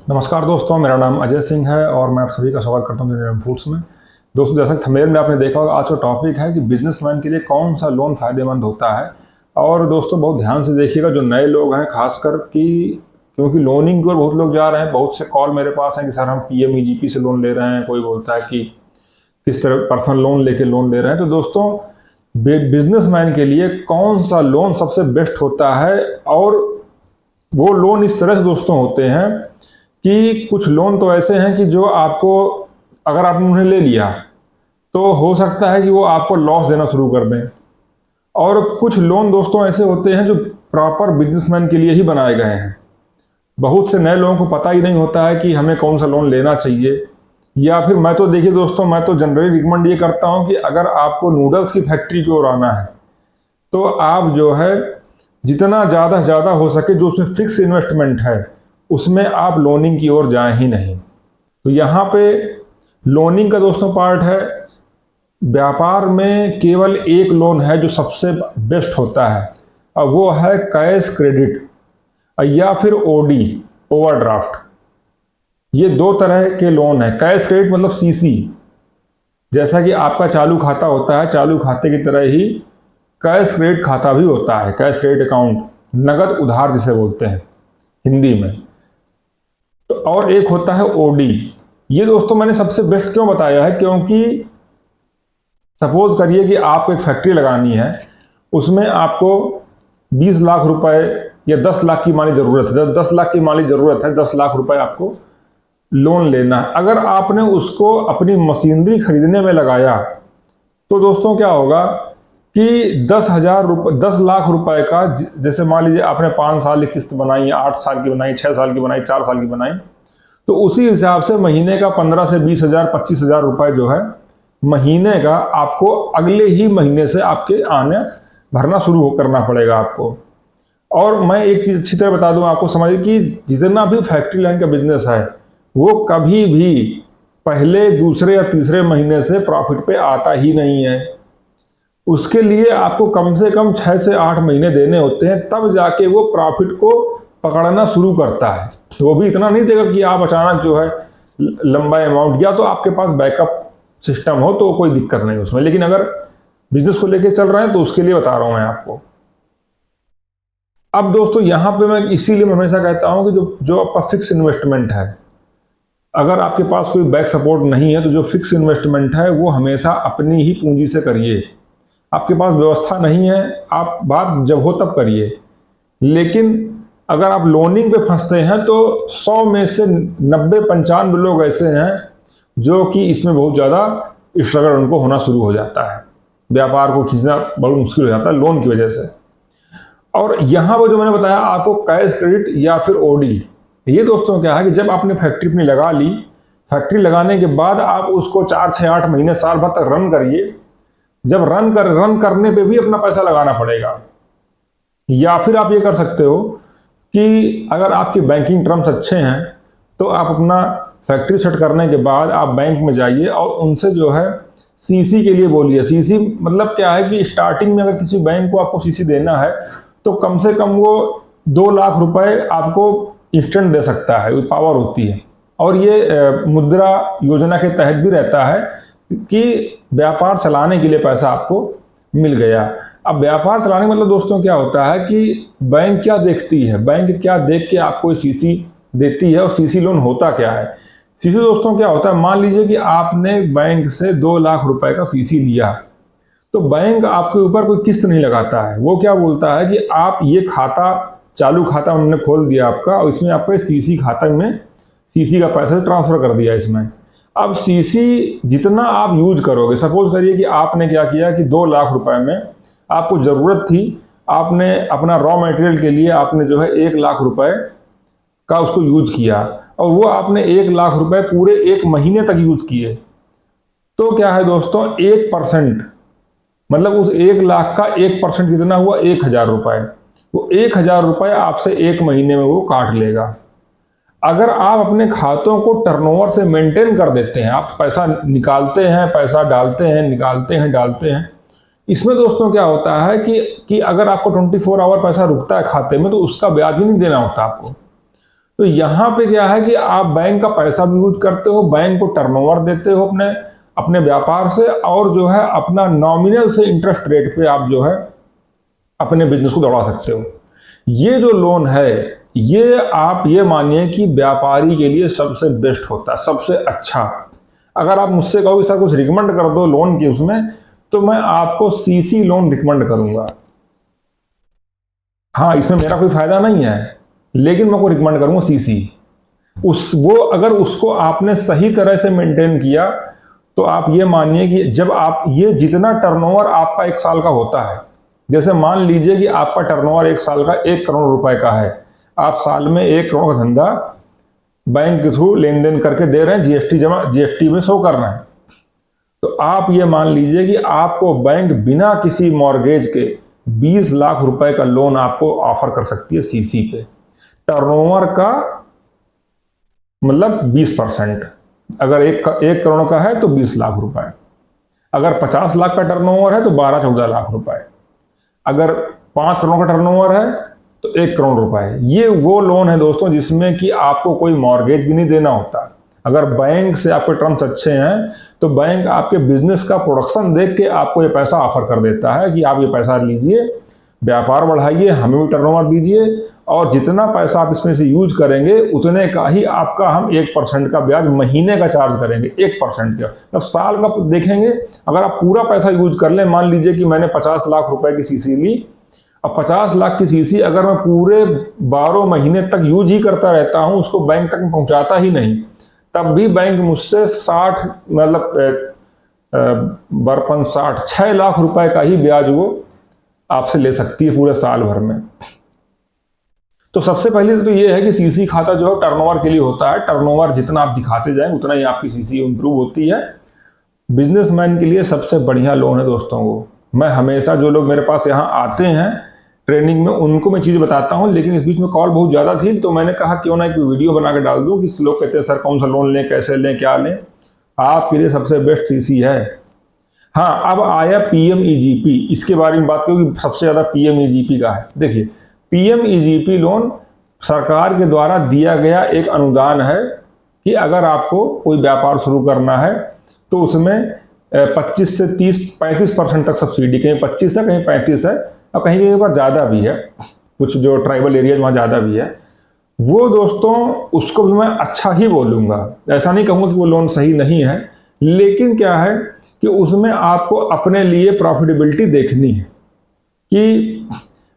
नमस्कार दोस्तों, मेरा नाम अजय सिंह है और मैं आप सभी का स्वागत करता हूँ निरम फूड्स में। दोस्तों, जैसा कि थंबनेल में आपने देखा होगा, आज का टॉपिक है कि बिजनेसमैन के लिए कौन सा लोन फ़ायदेमंद होता है। और दोस्तों बहुत ध्यान से देखिएगा, जो नए लोग हैं खासकर कि क्योंकि लोनिंग की ओर बहुत लोग जा रहे हैं। बहुत से कॉल मेरे पास हैं कि सर हम पीएमईजीपी से लोन ले रहे हैं, कोई बोलता है कि किस तरह पर्सनल लोन लेके लोन ले रहे हैं। तो दोस्तों बिजनेसमैन के लिए कौन सा लोन सबसे बेस्ट होता है, और वो लोन इस तरह से दोस्तों होते हैं कि कुछ लोन तो ऐसे हैं कि जो आपको, अगर आपने उन्हें ले लिया तो हो सकता है कि वो आपको लॉस देना शुरू कर दें। और कुछ लोन दोस्तों ऐसे होते हैं जो प्रॉपर बिजनेसमैन के लिए ही बनाए गए हैं। बहुत से नए लोगों को पता ही नहीं होता है कि हमें कौन सा लोन लेना चाहिए। या फिर मैं तो देखिए दोस्तों, मैं तो जनरली रिकमेंड ये करता हूँ कि अगर आपको नूडल्स की फैक्ट्री की ओर आना है तो आप जो है जितना ज़्यादा से ज़्यादा हो सके, जो उसमें फिक्स इन्वेस्टमेंट है उसमें आप लोनिंग की ओर जाएं ही नहीं। तो यहाँ पे लोनिंग का दोस्तों पार्ट है। व्यापार में केवल एक लोन है जो सबसे बेस्ट होता है, और वो है कैश क्रेडिट या फिर ओडी, ओवरड्राफ्ट। ये दो तरह के लोन है। कैश क्रेडिट मतलब सीसी, जैसा कि आपका चालू खाता होता है, चालू खाते की तरह ही कैश क्रेडिट खाता भी होता है। कैश क्रेडिट अकाउंट, नगद उधार जिसे बोलते हैं हिंदी में। तो और एक होता है ओडी। ये दोस्तों मैंने सबसे बेस्ट क्यों बताया है, क्योंकि सपोज करिए कि आपको एक फैक्ट्री लगानी है, उसमें आपको 20 लाख रुपए या 10 लाख की माली ज़रूरत है। 10 लाख की माली ज़रूरत है, 10 लाख रुपए आपको लोन लेना है। अगर आपने उसको अपनी मशीनरी खरीदने में लगाया तो दोस्तों क्या होगा कि 10 लाख रुपए का, जैसे मान लीजिए आपने 5 साल की किस्त बनाई, 8 साल की बनाई, 6 साल की बनाई, 4 साल की बनाई, तो उसी हिसाब से महीने का 15 से 20 हज़ार 25 हज़ार रुपये जो है महीने का आपको अगले ही महीने से आपके आने भरना शुरू करना पड़ेगा आपको। और मैं एक चीज़ अच्छी तरह बता दूं आपको, समझिए कि जितना भी फैक्ट्री लाइन का बिजनेस है वो कभी भी पहले, दूसरे या तीसरे महीने से प्रॉफिट पे आता ही नहीं है। उसके लिए आपको कम से कम 6 से 8 महीने देने होते हैं, तब जाके वो प्रॉफिट को पकड़ना शुरू करता है। तो वो भी इतना नहीं देगा कि आप अचानक जो है लंबा अमाउंट, या तो आपके पास बैकअप सिस्टम हो तो कोई दिक्कत नहीं उसमें। लेकिन अगर बिजनेस को लेके चल रहे हैं तो उसके लिए बता रहा हूं मैं आपको। अब दोस्तों यहाँ पे मैं इसीलिए मैं हमेशा कहता हूं कि जो आपका फिक्स इन्वेस्टमेंट है, अगर आपके पास कोई बैक सपोर्ट नहीं है तो जो फिक्स इन्वेस्टमेंट है वो हमेशा अपनी ही पूंजी से करिए। आपके पास व्यवस्था नहीं है, आप बात जब हो तब करिए। लेकिन अगर आप लोनिंग पे फंसते हैं तो 100 में से 90-95 लोग ऐसे हैं जो कि इसमें बहुत ज़्यादा स्ट्रगल उनको होना शुरू हो जाता है। व्यापार को खींचना बहुत मुश्किल हो जाता है लोन की वजह से। और यहाँ पर जो मैंने बताया आपको कैश क्रेडिट या फिर ओडी, ये दोस्तों क्या है कि जब आपने फैक्ट्री अपनी लगा ली, फैक्ट्री लगाने के बाद आप उसको 4, 6, 8 महीने, साल भर तक रन करिए। जब रन करने पे भी अपना पैसा लगाना पड़ेगा। या फिर आप ये कर सकते हो कि अगर आपके बैंकिंग टर्म्स अच्छे हैं तो आप अपना फैक्ट्री सेट करने के बाद आप बैंक में जाइए और उनसे जो है सीसी के लिए बोलिए। सीसी मतलब क्या है कि स्टार्टिंग में अगर किसी बैंक को आपको सीसी देना है तो कम से कम वो 2 लाख रुपए आपको इंस्टेंट दे सकता है, पावर होती है। और ये मुद्रा योजना के तहत भी रहता है कि व्यापार चलाने के लिए पैसा आपको मिल गया। अब व्यापार चलाने मतलब दोस्तों क्या होता है कि बैंक क्या देखती है, बैंक क्या देख के आपको सीसी देती है। और सीसी लोन होता क्या है? सीसी दोस्तों क्या होता है, मान लीजिए कि आपने बैंक से 2 लाख रुपए का सीसी लिया, तो बैंक आपके ऊपर कोई किस्त नहीं लगाता है। वो क्या बोलता है कि आप ये खाता, चालू खाता उन्होंने खोल दिया आपका, और इसमें आपके सीसी खाता में सीसी का पैसा ट्रांसफर कर दिया इसमें। अब सीसी जितना आप यूज करोगे, सपोज करिए कि आपने क्या किया कि 2 लाख रुपए में आपको ज़रूरत थी, आपने अपना रॉ मटेरियल के लिए आपने जो है 1 लाख रुपए का उसको यूज किया, और वो आपने 1 लाख रुपए पूरे 1 महीने तक यूज किए। तो क्या है दोस्तों, 1%, मतलब उस 1 लाख का 1% कितना हुआ, 1000 रुपए। वो 1000 रुपए आपसे 1 महीने में वो काट लेगा। अगर आप अपने खातों को टर्नओवर से मेंटेन कर देते हैं, आप पैसा निकालते हैं, पैसा डालते हैं, निकालते हैं, डालते हैं, इसमें दोस्तों क्या होता है कि अगर आपको 24 आवर पैसा रुकता है खाते में तो उसका ब्याज भी नहीं देना होता आपको। तो यहाँ पे क्या है कि आप बैंक का पैसा भी यूज करते हो, बैंक को टर्नओवर देते हो अपने अपने व्यापार से, और जो है अपना नॉमिनल से इंटरेस्ट रेट पे आप जो है अपने बिजनेस को दौड़ा सकते हो। ये जो लोन है, ये आप ये मानिए कि व्यापारी के लिए सबसे बेस्ट होता है, सबसे अच्छा। अगर आप मुझसे कहो कि सर कुछ रिकमेंड कर दो लोन की उसमें, तो मैं आपको सीसी लोन रिकमेंड करूंगा। हाँ, इसमें मेरा कोई फायदा नहीं है, लेकिन मैं को रिकमेंड करूंगा सीसी। वो अगर उसको आपने सही तरह से मेंटेन किया, तो आप ये मानिए कि जब आप ये जितना टर्नओवर आपका 1 साल का होता है, जैसे मान लीजिए कि आपका टर्नओवर 1 साल का 1 करोड़ रुपए का है, आप साल में 1 करोड़ का धंधा बैंक के थ्रू लेन देन करके दे रहे हैं, जीएसटी में शो कर रहे हैं, तो आप ये मान लीजिए कि आपको बैंक बिना किसी मॉर्गेज के 20 लाख रुपए का लोन आपको ऑफर कर सकती है सीसी पे। टर्नओवर का मतलब 20%, अगर 1 करोड़ का है तो 20 लाख रुपए, अगर 50 लाख का टर्नओवर है तो 12-14 लाख रुपए, अगर 5 करोड़ का टर्नओवर है तो 1 करोड़ रुपए। ये वो लोन है दोस्तों जिसमें कि आपको कोई मॉर्गेज भी नहीं देना होता। अगर बैंक से आपके टर्म्स अच्छे हैं तो बैंक आपके बिजनेस का प्रोडक्शन देख के आपको ये पैसा ऑफर कर देता है कि आप ये पैसा लीजिए, व्यापार बढ़ाइए, हमें भी टर्नओवर दीजिए, और जितना पैसा आप इसमें से यूज करेंगे उतने का ही आपका हम 1% का ब्याज महीने का चार्ज करेंगे। 1% का मतलब साल का देखेंगे। अगर आप पूरा पैसा यूज कर लें, मान लीजिए कि मैंने 50 लाख रुपए की सीसी ली, अब 50 लाख की सीसी अगर मैं पूरे 12 महीने तक यूज ही करता रहता हूं, उसको बैंक तक पहुंचाता ही नहीं, तब भी बैंक मुझसे 60 मतलब बरपन 6 लाख रुपए का ही ब्याज वो आपसे ले सकती है पूरे साल भर में। तो सबसे पहले तो ये है कि सीसी खाता जो है टर्नओवर के लिए होता है। टर्नओवर जितना आप दिखाते जाएं उतना ही आपकी सीसी इंप्रूव होती है। बिजनेसमैन के लिए सबसे बढ़िया लोन है दोस्तों वो। मैं हमेशा जो लोग मेरे पास यहाँ आते हैं ट्रेनिंग में, उनको मैं चीज़ बताता हूँ, लेकिन इस बीच में कॉल बहुत ज़्यादा थी तो मैंने कहा क्यों ना एक वीडियो बना के डाल दूँ कि लोग कहते हैं सर कौन सा लोन लें, कैसे लें, क्या लें। आपके लिए सबसे बेस्ट सीसी है। हाँ, अब आया पीएमईजीपी, इसके बारे में बात करूँ कि सबसे ज़्यादा पीएमईजीपी का है। देखिए, पीएमईजीपी लोन सरकार के द्वारा दिया गया एक अनुदान है कि अगर आपको कोई व्यापार शुरू करना है तो उसमें 25 से 35% तक सब्सिडी, कहीं 25 है कहीं 35 है और कहीं कहीं पर ज़्यादा भी है, कुछ जो ट्राइबल एरियाज वहाँ ज़्यादा भी है। वो दोस्तों उसको भी मैं अच्छा ही बोलूँगा, ऐसा नहीं कहूँगा कि वो लोन सही नहीं है, लेकिन क्या है कि उसमें आपको अपने लिए प्रॉफिटेबिलिटी देखनी है। कि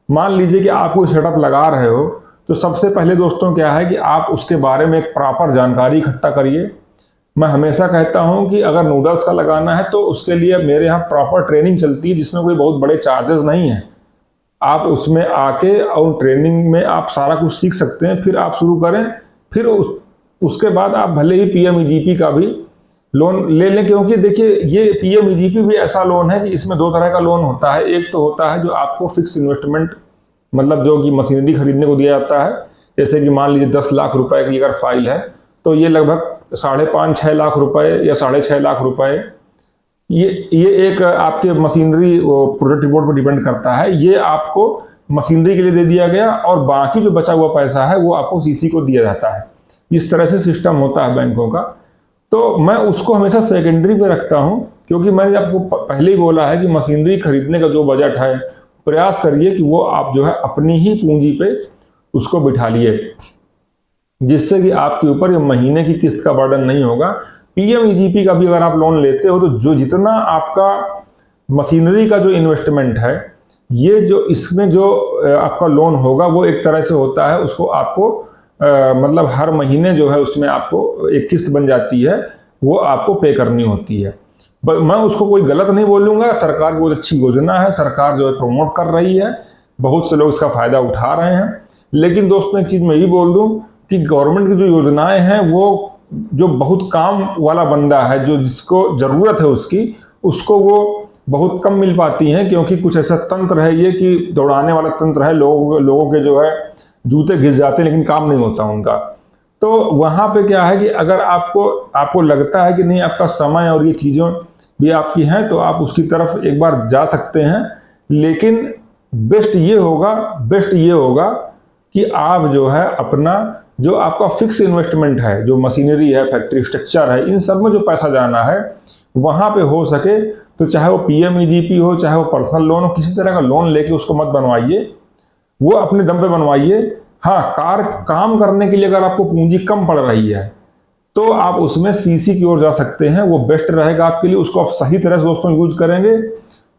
मान लीजिए कि आप कोई सेटअप लगा रहे हो, तो सबसे पहले दोस्तों क्या है कि आप उसके बारे में एक प्रॉपर जानकारी इकट्ठा करिए। मैं हमेशा कहता हूं कि अगर नूडल्स का लगाना है तो उसके लिए मेरे यहाँ प्रॉपर ट्रेनिंग चलती है जिसमें कोई बहुत बड़े चार्जेस नहीं हैं। आप उसमें आके और ट्रेनिंग में आप सारा कुछ सीख सकते हैं, फिर आप शुरू करें। फिर उसके बाद आप भले ही पीएमईजीपी का भी लोन ले लें, क्योंकि देखिए ये पीएमईजीपी भी ऐसा लोन है कि इसमें 2 तरह का लोन होता है। एक तो होता है जो आपको फिक्स इन्वेस्टमेंट, मतलब जो कि मशीनरी खरीदने को दिया जाता है, जैसे कि मान लीजिए 10 लाख रुपए की अगर फाइल है तो ये लगभग 5.5-6 लाख रुपए या 6.5 लाख रुपए, ये एक आपके मशीनरी प्रोजेक्ट रिपोर्ट पर डिपेंड करता है। ये आपको मशीनरी के लिए दे दिया गया और बाकी जो बचा हुआ पैसा है वो आपको सीसी को दिया जाता है। इस तरह से सिस्टम होता है बैंकों का। तो मैं उसको हमेशा सेकेंडरी पे रखता हूं, क्योंकि मैंने आपको पहले ही बोला है कि मशीनरी खरीदने का जो बजट है, प्रयास करिए कि वो आप जो है अपनी ही पूंजी पे उसको बिठा लिए, जिससे कि आपके ऊपर ये महीने की किस्त का बर्डन नहीं होगा। पीएमईजीपी का भी अगर आप लोन लेते हो तो जो जितना आपका मशीनरी का जो इन्वेस्टमेंट है, ये जो इसमें जो आपका लोन होगा वो एक तरह से होता है, उसको आपको मतलब हर महीने जो है उसमें आपको एक किस्त बन जाती है, वो आपको पे करनी होती है। मैं उसको कोई गलत नहीं बोलूँगा, सरकार की बहुत अच्छी योजना है, सरकार जो है प्रमोट कर रही है, बहुत से लोग इसका फ़ायदा उठा रहे हैं। लेकिन दोस्तों एक चीज़ मैं ये बोल दूँ कि गवर्नमेंट की जो योजनाएं हैं वो जो बहुत काम वाला बंदा है, जो जिसको ज़रूरत है उसको वो बहुत कम मिल पाती हैं, क्योंकि कुछ ऐसा तंत्र है ये कि दौड़ाने वाला तंत्र है, लोगों के जो है जूते घिस जाते हैं लेकिन काम नहीं होता उनका। तो वहाँ पे क्या है कि अगर आपको लगता है कि नहीं आपका समय और ये चीज़ें भी आपकी हैं, तो आप उसकी तरफ एक बार जा सकते हैं। लेकिन बेस्ट ये होगा कि आप जो है अपना जो आपका फिक्स इन्वेस्टमेंट है, जो मशीनरी है, फैक्ट्री स्ट्रक्चर है, इन सब में जो पैसा जाना है वहाँ पे हो सके तो चाहे वो PMEGP हो, चाहे वो पर्सनल लोन हो, किसी तरह का लोन लेके उसको मत बनवाइए, वो अपने दम पे बनवाइए। हाँ, काम करने के लिए अगर आपको पूंजी कम पड़ रही है तो आप उसमें CC की ओर जा सकते हैं, वो बेस्ट रहेगा आपके लिए। उसको आप सही तरह से दोस्तों यूज करेंगे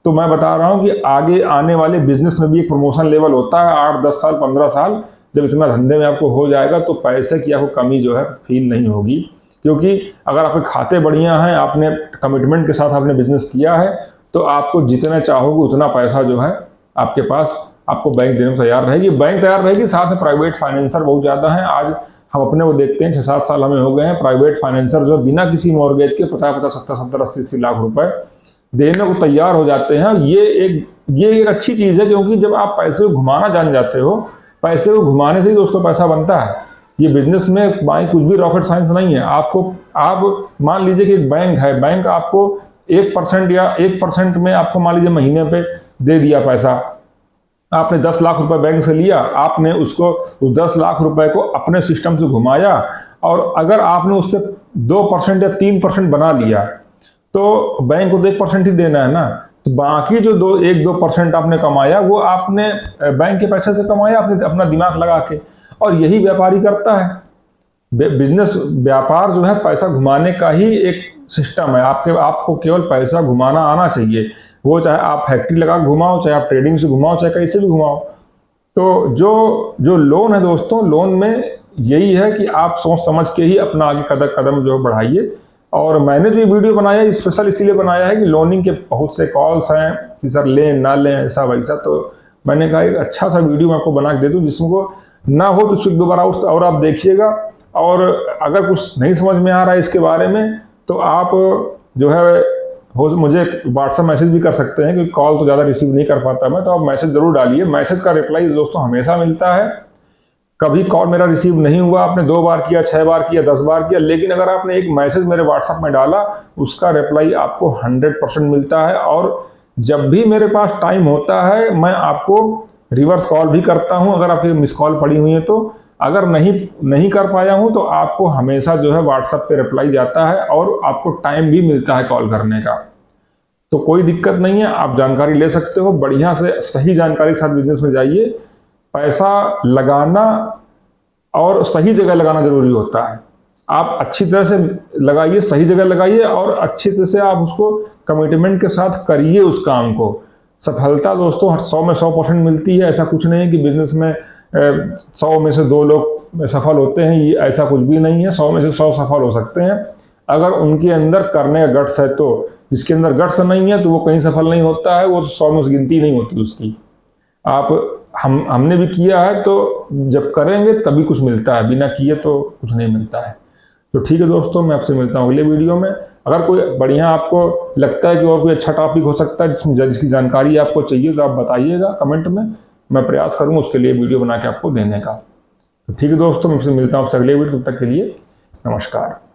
तो मैं बता रहा हूँ कि आगे आने वाले बिजनेस में भी एक प्रमोशन लेवल होता है 8, 10 साल, 15 साल। जब इतना धंधे में आपको हो जाएगा तो पैसे की आपको कमी जो है फील नहीं होगी, क्योंकि अगर आपके खाते बढ़िया हैं, आपने कमिटमेंट के साथ आपने बिजनेस किया है, तो आपको जितना चाहोगे उतना पैसा जो है आपके पास आपको बैंक देने को तैयार रहेगी। बैंक तैयार रहेगी, साथ में प्राइवेट फाइनेंसर बहुत ज़्यादा हैं। आज हम अपने को देखते हैं, 6-7 साल हमें हो गए हैं, प्राइवेट फाइनेंसर जो बिना किसी मॉर्गेज के 50-50, 70-70, 80-80 लाख रुपए देने को तैयार हो जाते हैं। ये एक अच्छी चीज़ है, क्योंकि जब आप पैसे को घुमाना जान जाते हो, पैसे को घुमाने से ही दोस्तों पैसा बनता है। ये बिजनेस में भाई कुछ भी रॉकेट साइंस नहीं है। आप मान लीजिए कि एक बैंक है, बैंक आपको 1% या 1% में आपको मान लीजिए महीने पे दे दिया पैसा। आपने 10 लाख रुपए बैंक से लिया, आपने उसको उस 10 लाख रुपए को अपने सिस्टम से घुमाया, और अगर आपने उससे 2% या 3% बना लिया तो बैंक को तो 1% ही देना है ना। तो बाकी जो 1-2% आपने कमाया वो आपने बैंक के पैसे से कमाया, आपने अपना दिमाग लगा के। और यही व्यापारी करता है। बिजनेस व्यापार जो है पैसा घुमाने का ही एक सिस्टम है। आपको केवल पैसा घुमाना आना चाहिए, वो चाहे आप फैक्ट्री लगा घुमाओ, चाहे आप ट्रेडिंग से घुमाओ, चाहे कैसे भी घुमाओ। तो जो लोन है दोस्तों, लोन में यही है कि आप सोच समझ के ही अपना आगे कदम जो बढ़ाइए। और मैंने जो वीडियो बनाया स्पेशल इसीलिए बनाया है कि लोनिंग के बहुत से कॉल्स हैं कि सर लें ना लें, ऐसा वैसा। तो मैंने कहा एक अच्छा सा वीडियो मैं आपको बना के दे दूँ, जिसको ना हो तो उसको दोबारा और आप देखिएगा। और अगर कुछ नहीं समझ में आ रहा है इसके बारे में तो आप जो है मुझे व्हाट्सएप मैसेज भी कर सकते हैं, क्योंकि कॉल तो ज़्यादा रिसीव नहीं कर पाता मैं। तो आप मैसेज ज़रूर डालिए, मैसेज का रिप्लाई दोस्तों हमेशा मिलता है। कभी कॉल मेरा रिसीव नहीं हुआ, आपने 2 बार किया, 6 बार किया, 10 बार किया, लेकिन अगर आपने एक मैसेज मेरे व्हाट्सएप में डाला, उसका रिप्लाई आपको 100% मिलता है। और जब भी मेरे पास टाइम होता है मैं आपको रिवर्स कॉल भी करता हूं, अगर आपकी मिस कॉल पड़ी हुई है तो। अगर नहीं कर पाया हूं तो आपको हमेशा जो है व्हाट्सएप पे रिप्लाई जाता है, और आपको टाइम भी मिलता है कॉल करने का। तो कोई दिक्कत नहीं है, आप जानकारी ले सकते हो। बढ़िया से सही जानकारी के साथ बिजनेस में जाइए। पैसा लगाना और सही जगह लगाना जरूरी होता है। आप अच्छी तरह से लगाइए, सही जगह लगाइए, और अच्छी तरह से आप उसको कमिटमेंट के साथ करिए उस काम को। सफलता दोस्तों 100 में 100% मिलती है। ऐसा कुछ नहीं है कि बिजनेस में 100 में से 2 लोग सफल होते हैं, ये ऐसा कुछ भी नहीं है। 100 में से 100 सफल हो सकते हैं अगर उनके अंदर करने का गट्स है। तो जिसके अंदर गट्स नहीं है तो वो कहीं सफल नहीं होता है, वो 100 में गिनती नहीं होती उसकी। हमने भी किया है, तो जब करेंगे तभी कुछ मिलता है, बिना किए तो कुछ नहीं मिलता है। तो ठीक है दोस्तों, मैं आपसे मिलता हूँ अगले वीडियो में। अगर कोई बढ़िया आपको लगता है कि और कोई अच्छा टॉपिक हो सकता है जिसकी जानकारी आपको चाहिए तो आप बताइएगा कमेंट में, मैं प्रयास करूँगा उसके लिए वीडियो बना के आपको देने का। तो ठीक है दोस्तों, मैं आपसे मिलता हूँ आपसे अगले वीडियो। तब तक के लिए नमस्कार।